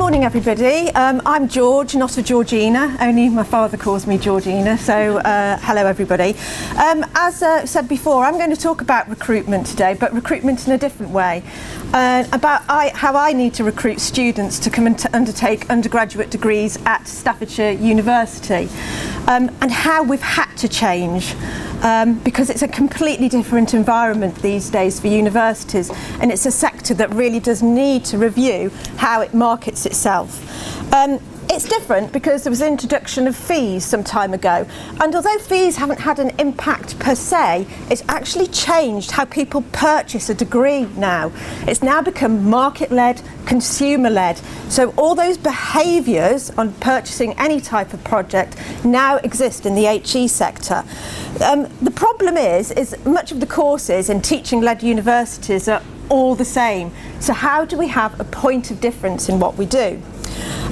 morning, everybody. I'm George, not a Georgina, only my father calls me Georgina, so hello everybody. As said before, I'm going to talk about recruitment today, but recruitment in a different way. About how I need to recruit students to come and undertake undergraduate degrees at Staffordshire University, and how we've had to change. Because it's a completely different environment these days for universities, and it's a sector that really does need to review how it markets itself. It's different because there was an introduction of fees some time ago, and although fees haven't had an impact per se, it's actually changed how people purchase a degree now. It's now become market-led, consumer-led. So all those behaviours on purchasing any type of project now exist in the HE sector. The problem is much of the courses in teaching-led universities are all the same. So how do we have a point of difference in what we do?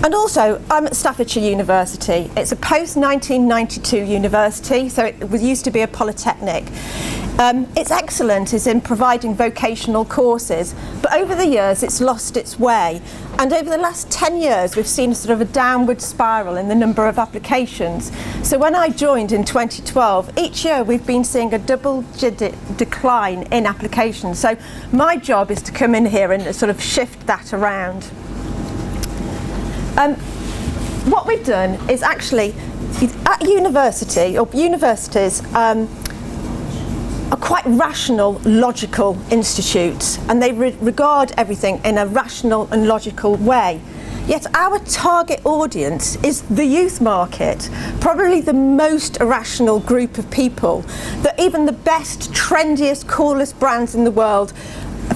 And also, I'm at Staffordshire University. It's a post-1992 university, so it used to be a polytechnic. Its excellence is in providing vocational courses, but over the years it's lost its way. And over the last 10 years we've seen sort of a downward spiral in the number of applications. So when I joined in 2012, each year we've been seeing a double-digit decline in applications. So my job is to come in here and sort of shift that around. What we've done is actually, at university, or universities are quite rational, logical institutes, and they regard everything in a rational and logical way. Yet our target audience is the youth market, probably the most irrational group of people that even the best, trendiest, coolest brands in the world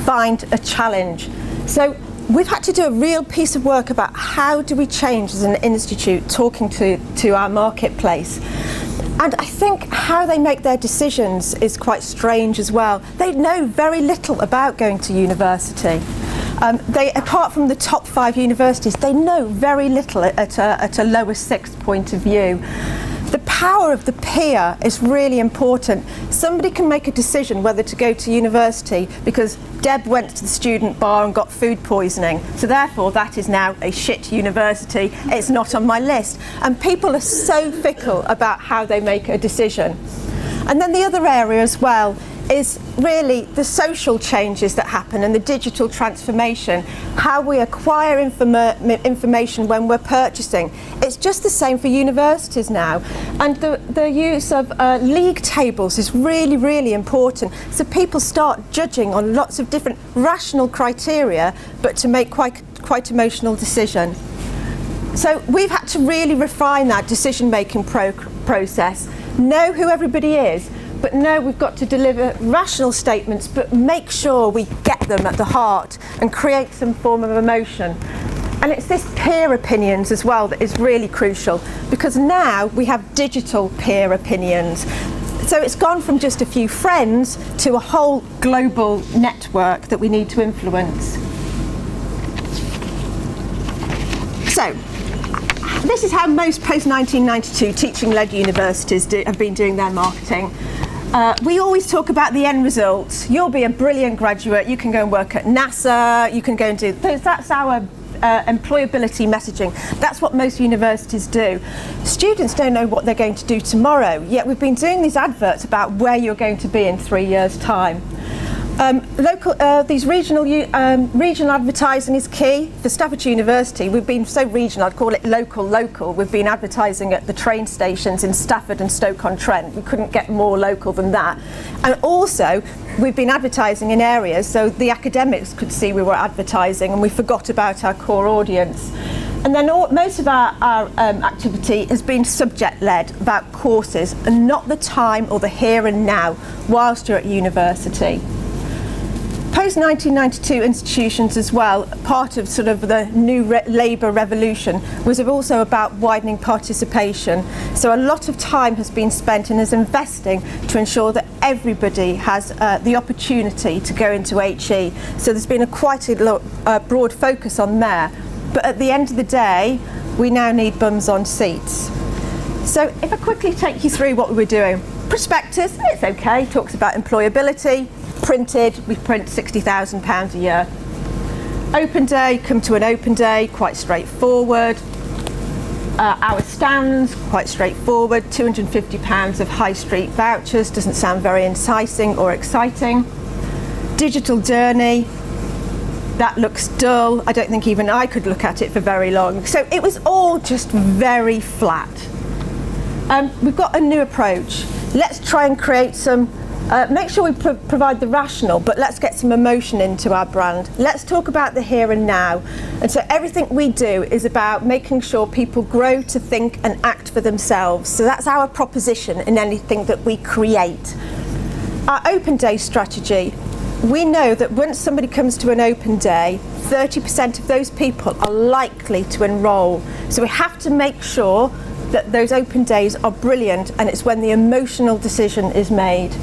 find a challenge. So we've had to do a real piece of work about how do we change as an institute talking to our marketplace. And I think how they make their decisions is quite strange as well. They know very little about going to university. Apart from the top 5 universities, they know very little at a lower sixth point of view. The power of the peer is really important. Somebody can make a decision whether to go to university because Deb went to the student bar and got food poisoning. So therefore that is now a shit university. It's not on my list. And people are so fickle about how they make a decision. And then the other area as well is really the social changes that happen and the digital transformation, how we acquire information when we're purchasing. It's just the same for universities now, and the use of league tables is really, really important. So people start judging on lots of different rational criteria, but to make quite emotional decision. So we've had to really refine that decision-making process, know who everybody is, but no, we've got to deliver rational statements, but make sure we get them at the heart and create some form of emotion. And it's this peer opinions as well that is really crucial, because now we have digital peer opinions. So it's gone from just a few friends to a whole global network that we need to influence. So this is how most post-1992 teaching-led universities have been doing their marketing. We always talk about the end results. You'll be a brilliant graduate, you can go and work at NASA, you can go and do, that's our employability messaging. That's what most universities do. Students don't know what they're going to do tomorrow, yet we've been doing these adverts about where you're going to be in 3 years' time. These regional advertising is key. For Staffordshire University, we've been so regional, I'd call it local. We've been advertising at the train stations in Stafford and Stoke-on-Trent. We couldn't get more local than that. And also, we've been advertising in areas so the academics could see we were advertising, and we forgot about our core audience. And then most of our activity has been subject-led, about courses, and not the time or the here and now whilst you're at university. Post-1992 institutions as well, part of sort of the new labour revolution, was also about widening participation. So a lot of time has been spent and is investing to ensure that everybody has the opportunity to go into HE. So there's been quite a broad focus on there. But at the end of the day, we now need bums on seats. So if I quickly take you through what we were doing. Prospectus, it's okay, talks about employability. Printed, we print £60,000 a year. Open day, come to an open day, quite straightforward. Our stands, quite straightforward, £250 of high street vouchers, doesn't sound very enticing or exciting. Digital journey, that looks dull. I don't think even I could look at it for very long. So it was all just very flat. We've got a new approach. Let's try and create some, make sure we provide the rational, but let's get some emotion into our brand. Let's talk about the here and now. And so everything we do is about making sure people grow to think and act for themselves. So that's our proposition in anything that we create. Our open day strategy, we know that once somebody comes to an open day, 30% of those people are likely to enrol. So we have to make sure that those open days are brilliant, and it's when the emotional decision is made.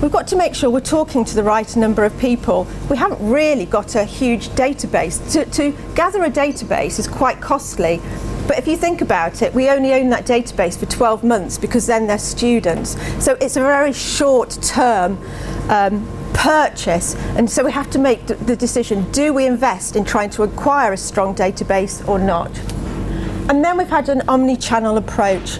We've got to make sure we're talking to the right number of people. We haven't really got a huge database. To gather a database is quite costly, but if you think about it, we only own that database for 12 months because then they're students. So it's a very short-term purchase, and so we have to make the decision, do we invest in trying to acquire a strong database or not? And then we've had an omni-channel approach,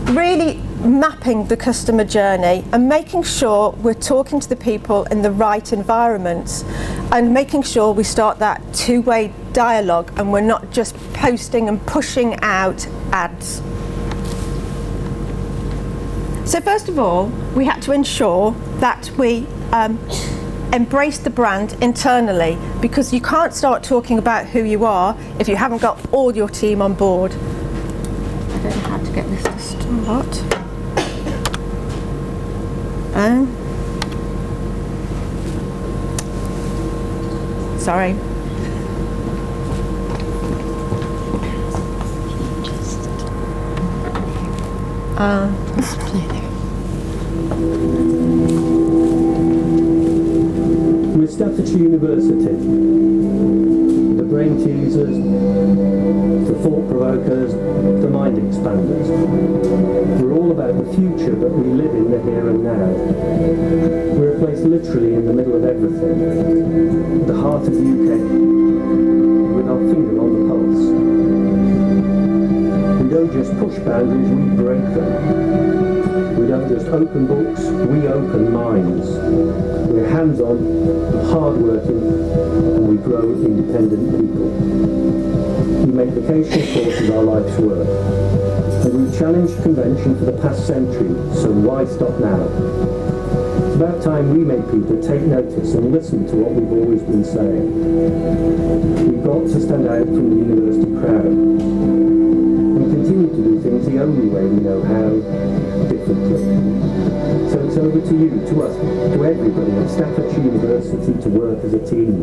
really mapping the customer journey and making sure we're talking to the people in the right environments and making sure we start that two-way dialogue and we're not just posting and pushing out ads. So first of all, we had to ensure that we embrace the brand internally, because you can't start talking about who you are if you haven't got all your team on board. I don't know how to get this to start. Sorry. With Staffordshire University, the brain teasers, the thought provokers, the mind expanders. We're all about the future, but we live in the here and now. We're a place literally in the middle of everything, the heart of the UK, with our finger on the pulse. We don't just push boundaries, we break them. We don't just open books, we open minds. We're hands-on, hard-working, and we grow independent people. We make vocational courses our life's work. And we've challenged convention for the past century, so why stop now? It's about time we make people take notice and listen to what we've always been saying. We've got to stand out from the university crowd and continue to do things the only way we know how, differently. So it's over to you, to us, to everybody at Staffordshire University to work as a team.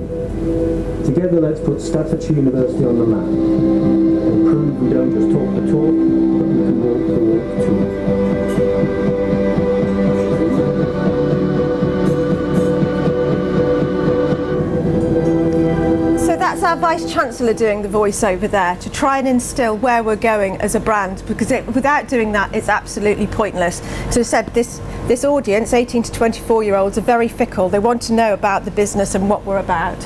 Together let's put Staffordshire University on the map and prove we don't just talk the talk, but we can walk the walk too. That's our Vice-Chancellor doing the voiceover there to try and instill where we're going as a brand, because without doing that it's absolutely pointless. So I said this audience, 18 to 24-year-olds, are very fickle. They want to know about the business and what we're about.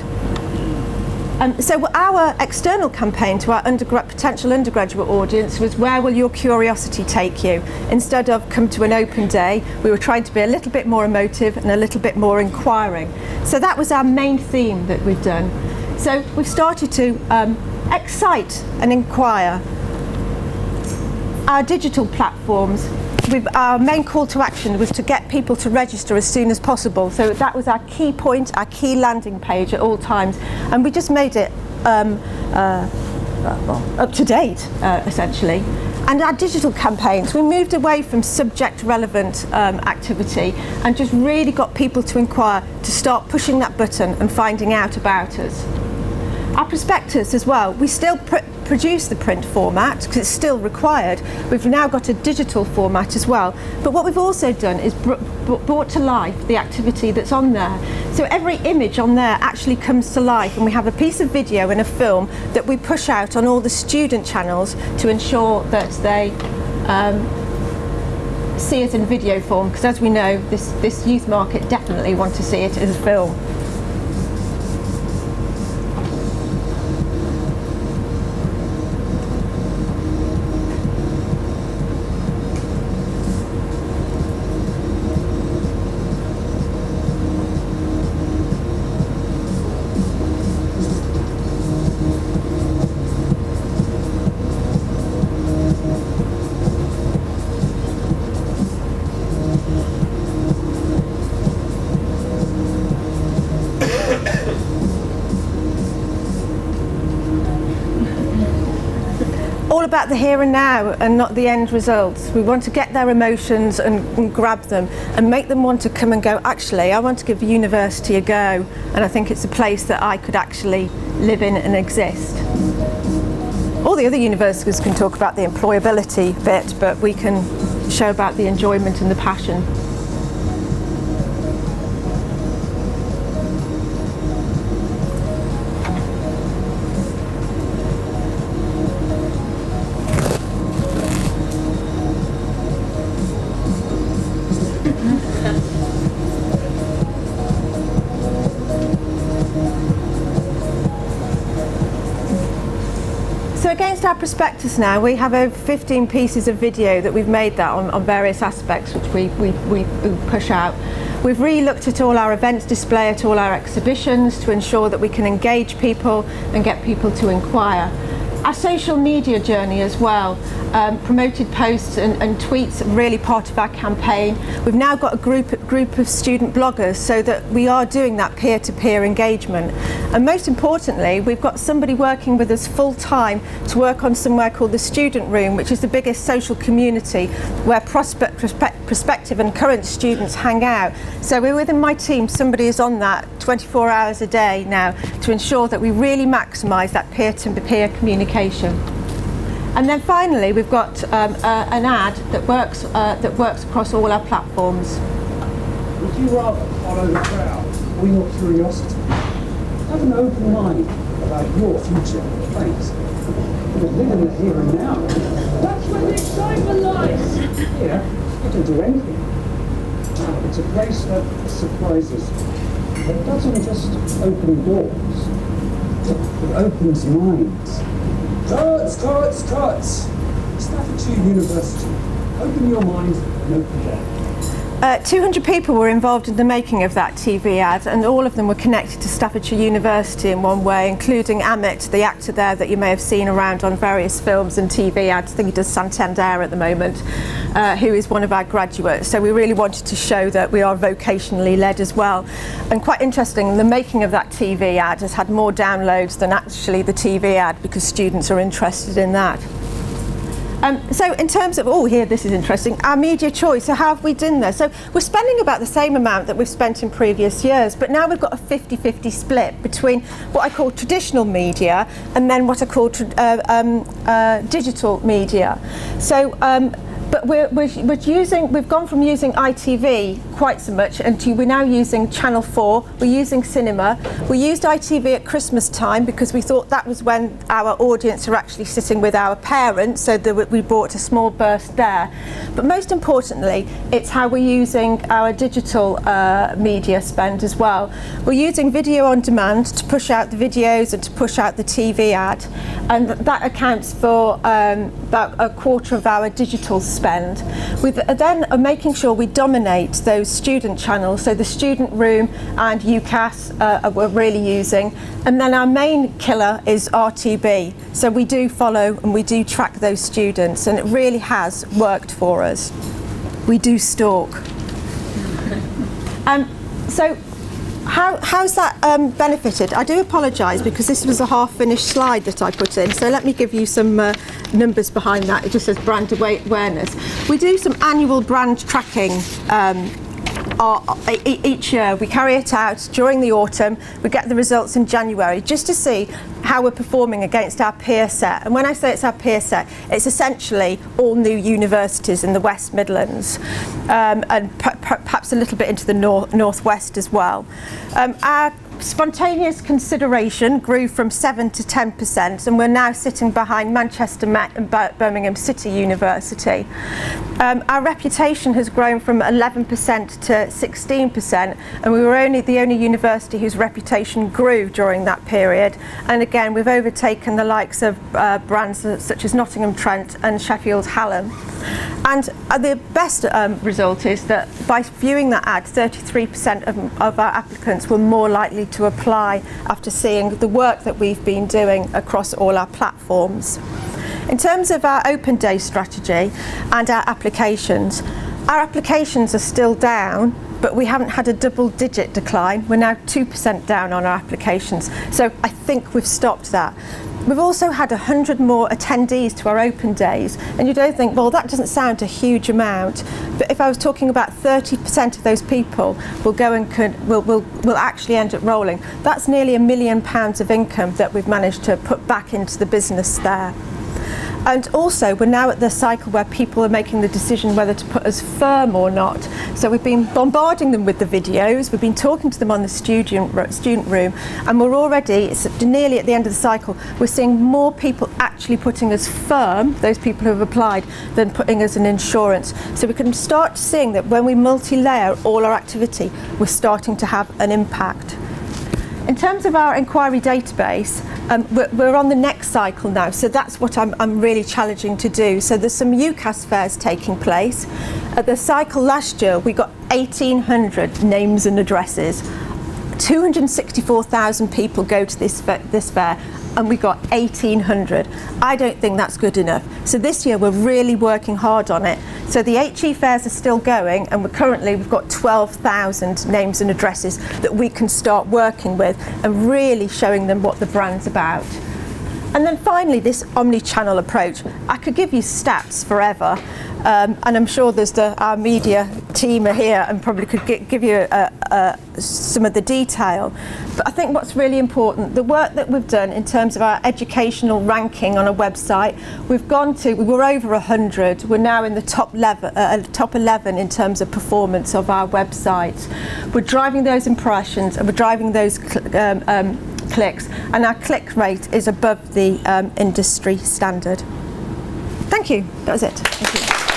So our external campaign to our potential undergraduate audience was, where will your curiosity take you? Instead of come to an open day, we were trying to be a little bit more emotive and a little bit more inquiring. So that was our main theme that we've done. So we've started to excite and inquire. Our digital platforms, our main call to action was to get people to register as soon as possible. So that was our key point, our key landing page at all times. And we just made it up to date, essentially. And our digital campaigns, we moved away from subject relevant activity and just really got people to inquire, to start pushing that button and finding out about us. Our prospectus as well, we still produce the print format because it's still required. We've now got a digital format as well. But what we've also done is brought to life the activity that's on there. So every image on there actually comes to life, and we have a piece of video and a film that we push out on all the student channels to ensure that they see it in video form, because as we know, this youth market definitely want to see it as a film. All about the here and now and not the end results. We want to get their emotions and grab them and make them want to come and go, actually, I want to give university a go, and I think it's a place that I could actually live in and exist. All the other universities can talk about the employability bit, but we can show about the enjoyment and the passion. So against our prospectus now, we have over 15 pieces of video that we've made that on various aspects, which we push out. We've re-looked at all our events display, at all our exhibitions, to ensure that we can engage people and get people to inquire. Our social media journey as well, promoted posts and tweets are really part of our campaign. We've now got a group of student bloggers, so that we are doing that peer-to-peer engagement. And most importantly, we've got somebody working with us full-time to work on somewhere called the Student Room, which is the biggest social community where prospective and current students hang out. So we're within my team, somebody is on that 24 hours a day now to ensure that we really maximise that peer-to-peer communication. And then finally, we've got an ad that works across all our platforms. Would you rather follow the crowd or your curiosity? Have an open mind about your future plans. Live in the here and now. That's where the excitement lies. Here, you can do anything. It's a place that surprises. But it doesn't just open doors. It opens minds. Cuts! Staffordshire University. Open your mind and open them. 200 people were involved in the making of that TV ad, and all of them were connected to Staffordshire University in one way, including Amit, the actor there that you may have seen around on various films and TV ads. I think he does Santander at the moment, who is one of our graduates. So we really wanted to show that we are vocationally led as well. And quite interesting, the making of that TV ad has had more downloads than actually the TV ad, because students are interested in that. So in terms of, this is interesting, our media choice, so how have we done this? So we're spending about the same amount that we've spent in previous years, but now we've got a 50-50 split between what I call traditional media and then what I call digital media. So, but we've gone from using ITV quite so much, and we're now using Channel 4, we're using cinema. We used ITV at Christmas time because we thought that was when our audience are actually sitting with our parents, so that we brought a small burst there. But most importantly, it's how we're using our digital media spend as well. We're using video on demand to push out the videos and to push out the TV ad, and that accounts for about a quarter of our digital spend. With then making sure we dominate those student channels, so the Student Room and UCAS we're really using, and then our main killer is RTB. So we do follow and we do track those students, and it really has worked for us. We do stalk. So how's that benefited? I do apologise because this was a half-finished slide that I put in, so let me give you some numbers behind that. It just says brand awareness. We do some annual brand tracking each year. We carry it out during the autumn. We get the results in January just to see how we're performing against our peer set. And when I say it's our peer set, it's essentially all new universities in the West Midlands, and perhaps a little bit into the northwest as well. Our spontaneous consideration grew from 7 to 10%, and we're now sitting behind Manchester Met and Birmingham City University. Our reputation has grown from 11% to 16%, and we were the only university whose reputation grew during that period. And again, we've overtaken the likes of brands such as Nottingham Trent and Sheffield Hallam. And the best result is that by viewing that ad, 33% of our applicants were more likely to apply after seeing the work that we've been doing across all our platforms. In terms of our open day strategy and our applications are still down, but we haven't had a double-digit decline. We're now 2% down on our applications. So I think we've stopped that. We've also had 100 more attendees to our open days, and you don't think, well, that doesn't sound a huge amount. But if I was talking about 30% of those people will go and will actually end up rolling, that's nearly £1 million of income that we've managed to put back into the business there. And also, we're now at the cycle where people are making the decision whether to put us firm or not. So we've been bombarding them with the videos, we've been talking to them on the student room, and we're already, nearly at the end of the cycle, we're seeing more people actually putting us firm, those people who have applied, than putting us in insurance. So we can start seeing that when we multi-layer all our activity, we're starting to have an impact. In terms of our inquiry database, we're on the next cycle now, so that's what I'm really challenging to do. So there's some UCAS fairs taking place. At the cycle last year, we got 1,800 names and addresses. 264,000 people go to this fair, and we got 1,800. I don't think that's good enough. So this year we're really working hard on it. So the HE fairs are still going, and we've got 12,000 names and addresses that we can start working with and really showing them what the brand's about. And then finally, this omni-channel approach. I could give you stats forever, and I'm sure our media team are here and probably could give you some of the detail. But I think what's really important, the work that we've done in terms of our educational ranking on a website, we were over 100. We're now in the top 11 in terms of performance of our website. We're driving those impressions and we're driving those clicks, and our click rate is above the industry standard. Thank you. That was it. Thank you.